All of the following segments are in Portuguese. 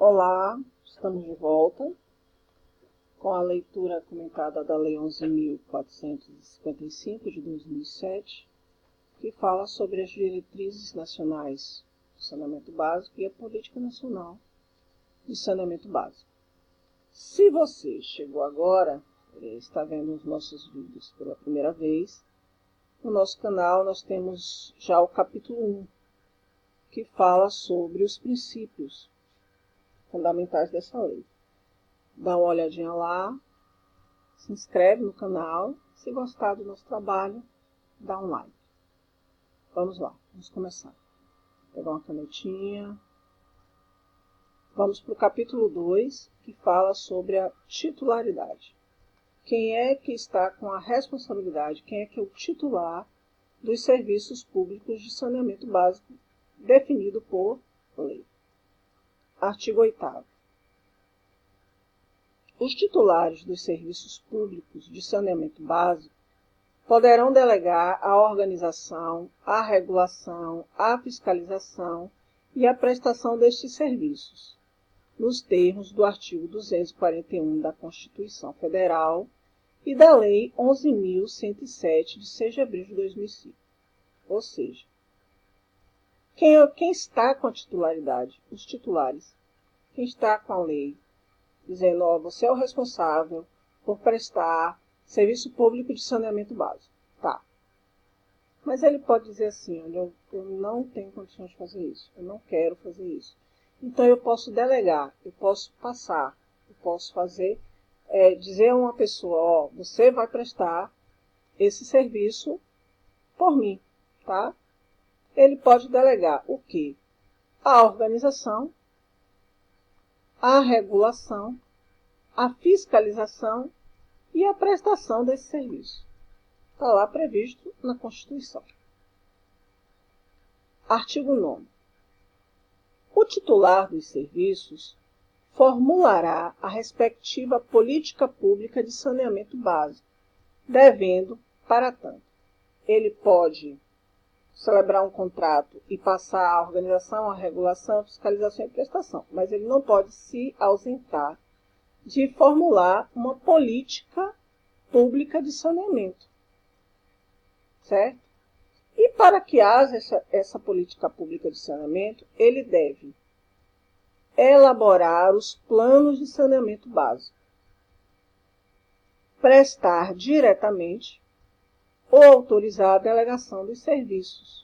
Olá, estamos de volta com a leitura comentada da Lei 11.455 de 2007, que fala sobre as diretrizes nacionais de saneamento básico e a política nacional de saneamento básico. Se você chegou agora, está vendo os nossos vídeos pela primeira vez, no nosso canal nós temos já o capítulo 1, que fala sobre os princípios fundamentais dessa lei. Dá uma olhadinha lá, se inscreve no canal, se gostar do nosso trabalho, dá um like. Vamos lá, vamos começar. Vou pegar uma canetinha. Vamos para o capítulo 2, que fala sobre a titularidade. Quem é que está com a responsabilidade, quem é que é o titular dos serviços públicos de saneamento básico definido por lei. Artigo 8º. Os titulares dos serviços públicos de saneamento básico poderão delegar a organização, a regulação, a fiscalização e a prestação destes serviços, nos termos do artigo 241 da Constituição Federal e da Lei 11.107, de 6 de abril de 2005. Ou seja, quem está com a titularidade? Os titulares. Quem está com a lei? Dizendo, ó, você é o responsável por prestar serviço público de saneamento básico. Tá. Mas ele pode dizer assim, olha, eu não tenho condições de fazer isso, eu não quero fazer isso. Então eu posso delegar, eu posso passar, eu posso fazer, dizer a uma pessoa, ó, você vai prestar esse serviço por mim, tá? Ele pode delegar o quê? A organização, a regulação, a fiscalização e a prestação desse serviço. Está lá previsto na Constituição. Artigo 9º. O titular dos serviços formulará a respectiva política pública de saneamento básico, devendo, para tanto, ele pode celebrar um contrato e passar a organização, a regulação, a fiscalização e prestação, mas ele não pode se ausentar de formular uma política pública de saneamento, certo? E para que haja essa política pública de saneamento, ele deve elaborar os planos de saneamento básico, prestar diretamente ou autorizar a delegação dos serviços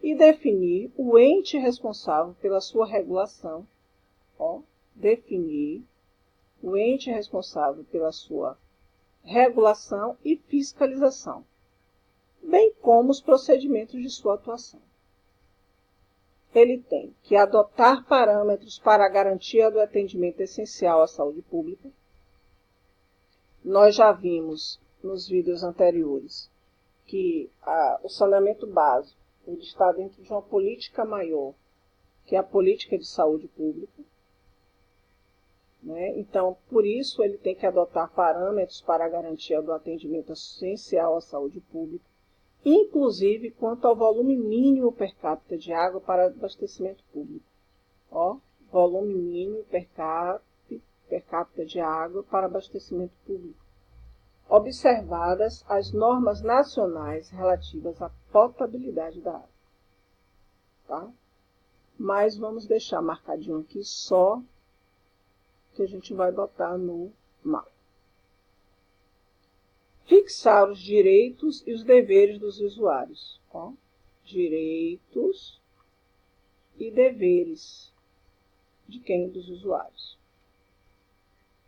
e definir o ente responsável pela sua regulação, definir o ente responsável pela sua regulação e fiscalização, bem como os procedimentos de sua atuação. Ele tem que adotar parâmetros para a garantia do atendimento essencial à saúde pública. Nós já vimos nos vídeos anteriores que o saneamento básico ele está dentro de uma política maior, que é a política de saúde pública. Então, por isso, ele tem que adotar parâmetros para a garantia do atendimento essencial à saúde pública, inclusive quanto ao volume mínimo per capita de água para abastecimento público. Volume mínimo per capita de água para abastecimento público. Observadas as normas nacionais relativas à potabilidade da água. Tá? Mas vamos deixar marcadinho aqui só que a gente vai botar no mapa. Fixar os direitos e os deveres dos usuários. Direitos e deveres de quem? Dos usuários.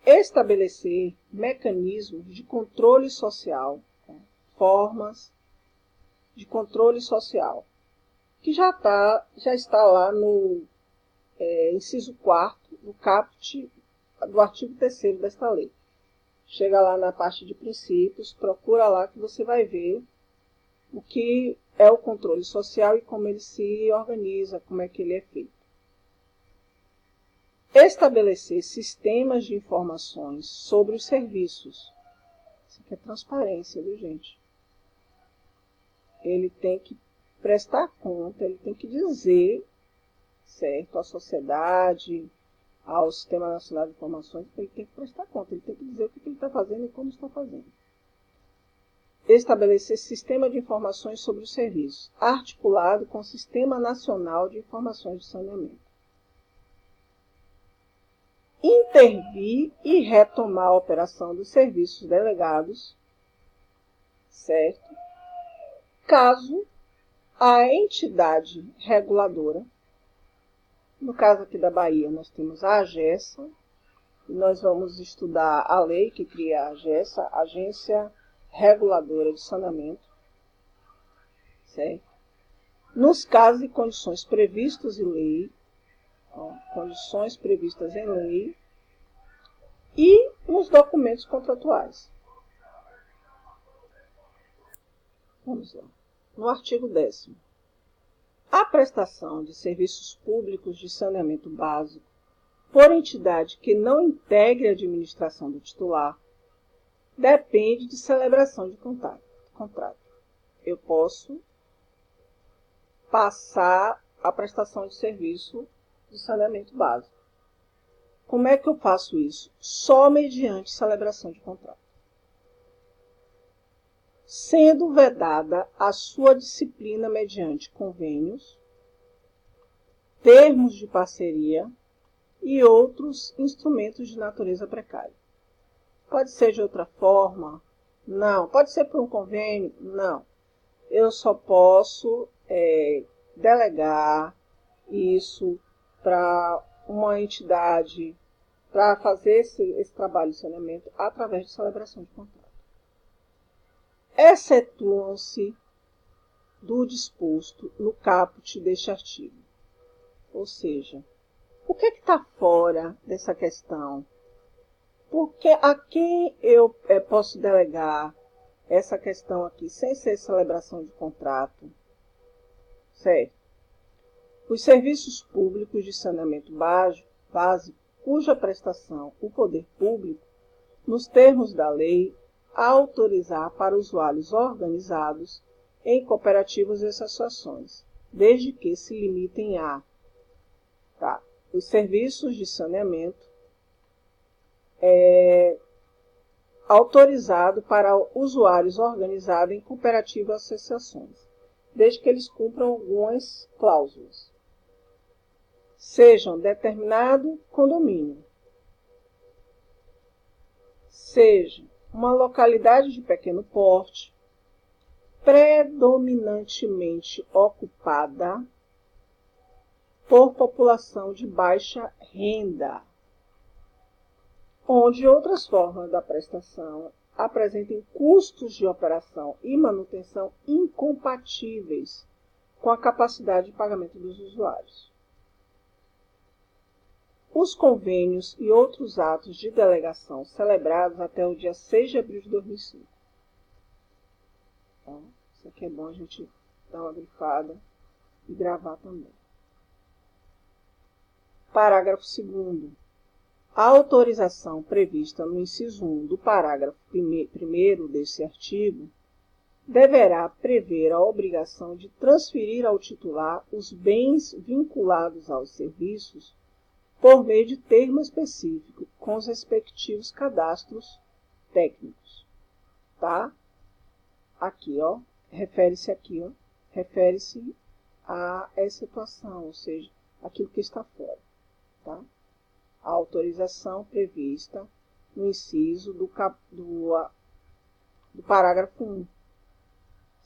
Estabelecer mecanismos de controle social, formas de controle social, que já está lá no inciso 4º do caput do artigo 3º desta lei. Chega lá na parte de princípios, procura lá que você vai ver o que é o controle social e como ele se organiza, como é que ele é feito. Estabelecer sistemas de informações sobre os serviços. Isso aqui é transparência, viu, gente? Ele tem que prestar conta, ele tem que dizer, certo, à sociedade, ao Sistema Nacional de Informações, ele tem que prestar conta, ele tem que dizer o que ele está fazendo e como está fazendo. Estabelecer sistema de informações sobre os serviços, articulado com o Sistema Nacional de Informações de Saneamento. Intervir e retomar a operação dos serviços delegados, certo? Caso a entidade reguladora, no caso aqui da Bahia, nós temos a AGESA, e nós vamos estudar a lei que cria a AGESA, Agência Reguladora de Saneamento, certo? Nos casos e condições previstos em lei, condições previstas em lei, e nos documentos contratuais. Vamos lá. No artigo 10º. A prestação de serviços públicos de saneamento básico por entidade que não integre a administração do titular depende de celebração de contrato. Eu posso passar a prestação de serviço de saneamento básico. Como é que eu faço isso? Só mediante celebração de contrato. Sendo vedada a sua disciplina mediante convênios, termos de parceria e outros instrumentos de natureza precária. Pode ser de outra forma? Não. Pode ser por um convênio? Não. Eu só posso delegar isso para uma entidade para fazer esse trabalho de saneamento através de celebração de contrato. Excetuam-se do disposto no caput deste artigo. Ou seja, o que está fora dessa questão? Porque a quem eu posso delegar essa questão aqui sem ser celebração de contrato? Certo? Os serviços públicos de saneamento básico, cuja prestação o poder público, nos termos da lei, autorizar para usuários organizados em cooperativas e associações, desde que se limitem a os serviços de saneamento autorizado para usuários organizados em cooperativas e associações, desde que eles cumpram algumas cláusulas. Sejam determinado condomínio, seja uma localidade de pequeno porte, predominantemente ocupada por população de baixa renda, onde outras formas da prestação apresentem custos de operação e manutenção incompatíveis com a capacidade de pagamento dos usuários. Os convênios e outros atos de delegação celebrados até o dia 6 de abril de 2005. Então, isso aqui é bom a gente dar uma grifada e gravar também. Parágrafo 2º. A autorização prevista no inciso 1 do parágrafo 1º desse artigo deverá prever a obrigação de transferir ao titular os bens vinculados aos serviços por meio de termo específico, com os respectivos cadastros técnicos. Tá? Aqui, refere-se a essa situação, ou seja, aquilo que está fora. Tá? A autorização prevista no inciso do parágrafo 1,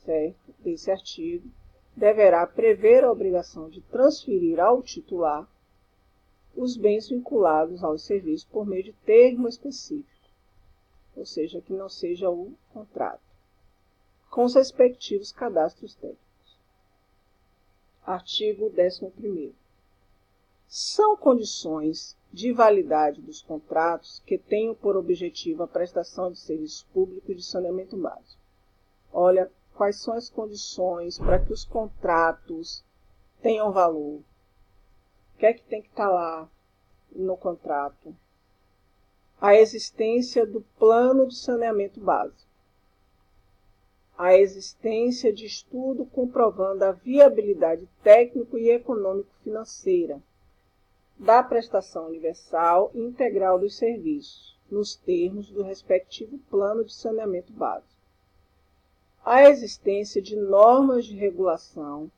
certo? Desse artigo, deverá prever a obrigação de transferir ao titular os bens vinculados aos serviços por meio de termo específico, ou seja, que não seja o contrato, com os respectivos cadastros técnicos. Artigo 11º. São condições de validade dos contratos que tenham por objetivo a prestação de serviços públicos de saneamento básico. Olha, quais são as condições para que os contratos tenham valor? O que é que tem que estar lá no contrato? A existência do plano de saneamento básico. A existência de estudo comprovando a viabilidade técnico e econômico-financeira da prestação universal e integral dos serviços, nos termos do respectivo plano de saneamento básico. A existência de normas de regulação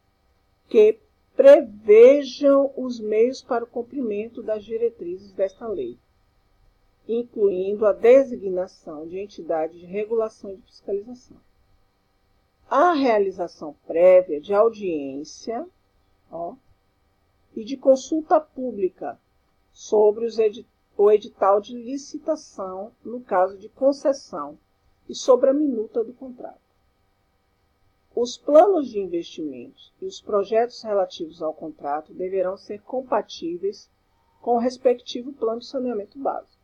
que prevejam os meios para o cumprimento das diretrizes desta lei, incluindo a designação de entidades de regulação e de fiscalização. A realização prévia de audiência e de consulta pública sobre o edital de licitação no caso de concessão e sobre a minuta do contrato. Os planos de investimentos e os projetos relativos ao contrato deverão ser compatíveis com o respectivo plano de saneamento básico.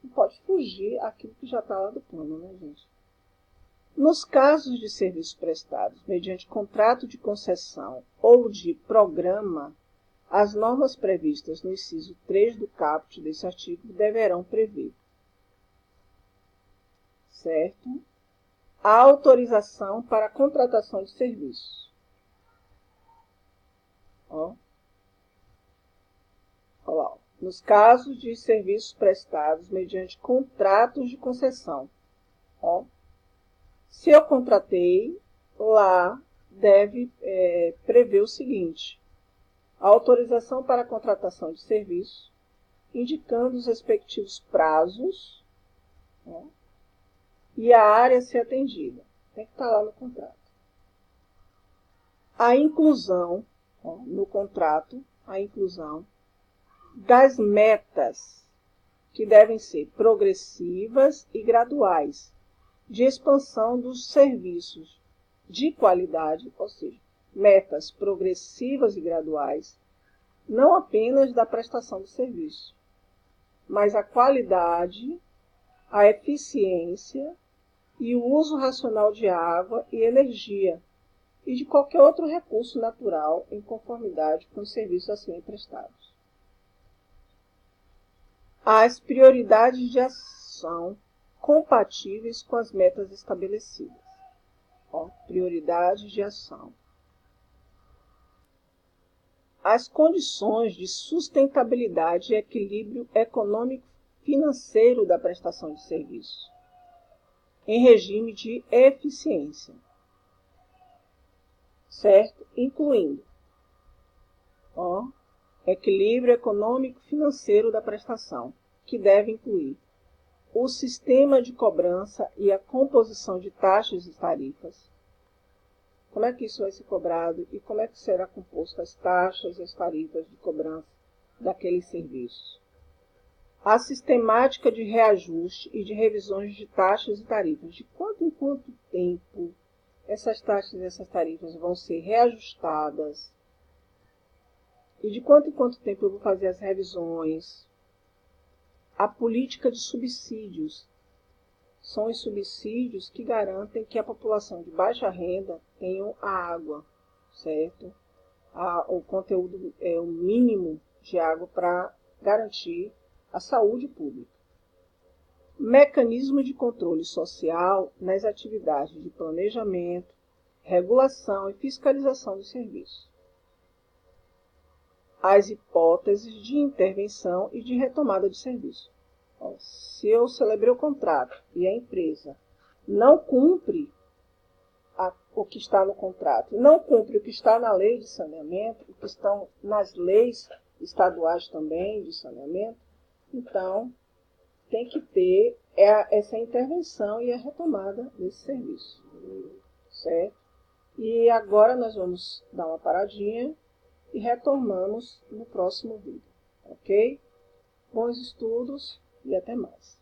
Não pode fugir aquilo que já está lá do plano, né, gente? Nos casos de serviços prestados mediante contrato de concessão ou de programa, as normas previstas no inciso 3 do caput desse artigo deverão prever, certo? A autorização para a contratação de serviços. Nos casos de serviços prestados mediante contratos de concessão. Se eu contratei, lá deve prever o seguinte: a autorização para a contratação de serviços, indicando os respectivos prazos, e a área a ser atendida. Tem que estar lá no contrato. A inclusão, no contrato, a inclusão das metas, que devem ser progressivas e graduais, de expansão dos serviços de qualidade, ou seja, metas progressivas e graduais, não apenas da prestação do serviço, mas a qualidade, a eficiência e o uso racional de água e energia e de qualquer outro recurso natural em conformidade com os serviços a serem prestados. As prioridades de ação compatíveis com as metas estabelecidas. Prioridades de ação. As condições de sustentabilidade e equilíbrio econômico-financeiro da prestação de serviço, em regime de eficiência, certo? Incluindo equilíbrio econômico-financeiro da prestação, que deve incluir o sistema de cobrança e a composição de taxas e tarifas. Como é que isso vai ser cobrado e como é que será composto as taxas e as tarifas de cobrança daqueles serviços. A sistemática de reajuste e de revisões de taxas e tarifas. De quanto em quanto tempo essas taxas e essas tarifas vão ser reajustadas? E de quanto em quanto tempo eu vou fazer as revisões? A política de subsídios. São os subsídios que garantem que a população de baixa renda tenha a água, certo? O conteúdo o mínimo de água para garantir a saúde pública. Mecanismo de controle social nas atividades de planejamento, regulação e fiscalização dos serviços. As hipóteses de intervenção e de retomada de serviço. Se eu celebrei o contrato e a empresa não cumpre o que está no contrato, não cumpre o que está na lei de saneamento, o que estão nas leis estaduais também de saneamento, então tem que ter essa intervenção e a retomada desse serviço, certo? E agora nós vamos dar uma paradinha e retornamos no próximo vídeo, ok? Bons estudos e até mais.